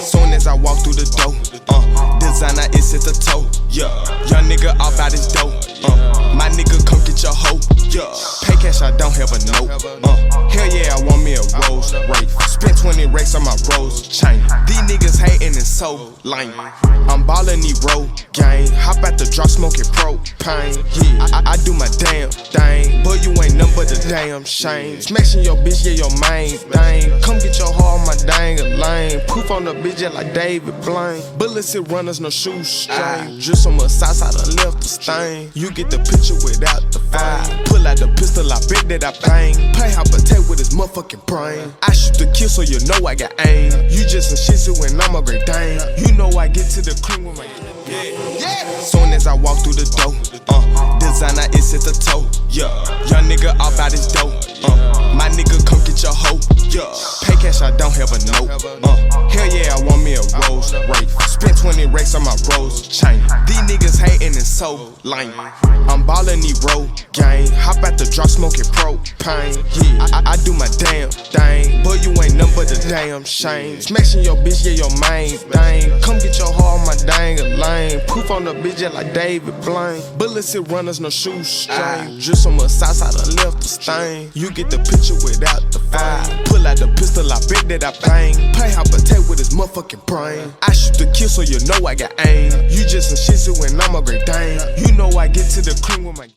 Soon as I walk through the door, designer is at the toe. Young nigga off out his dope. My nigga come get your hoe. Pay cash, I don't have a note. Hell yeah, I want me a Rolls Royce. Spent 20 racks on my Rolls chain. These niggas hating is so lame. I'm ballin' these road gang. Hop out the drop smoking propane. I do my damn thing. But you ain't nothing but a damn shame. Smashing your bitch, yeah, your main thing. Come get your hoe on my dang a lane. Poof on the bitch, yeah, like David Blaine. Bullets hit runners, no shoestring. Just on my side, I done left the stain. You get the picture without the fame. Pull out the pistol, I bet that I bang. Play hot potato with his motherfucking brain. I shoot the kill so you know I got aim. You just a shih tzu and I'm a Great Dane. You know I get to the cream with my Soon as I walk through the door, designer is at the toe. Young nigga off out his dope. My nigga come get your hoe. Pay cash, I don't have a note. Hell yeah, I want me a Rolls Royce. Spent 20 racks on my Rolls chain. These niggas hating is so lame. I'm ballin' these road gang. Hop out the drop smoking propane. I do my damn thing. But you ain't nothing but a damn shame. Smashing your bitch, yeah, your main thing. Come get your hoe on my dang a lane. Poof on the bitch, yeah, like David Blaine. Bullets hit runners, no shoestring. Just on my side, I done left the stain. You get the picture without the fame. Pull out the pistol, I bet that I bang. Play hot potato with his motherfucking brain. I shoot the kill so you know I got aim. You just a shih tzu and I'm a Great Dane. You know I get to the cream with my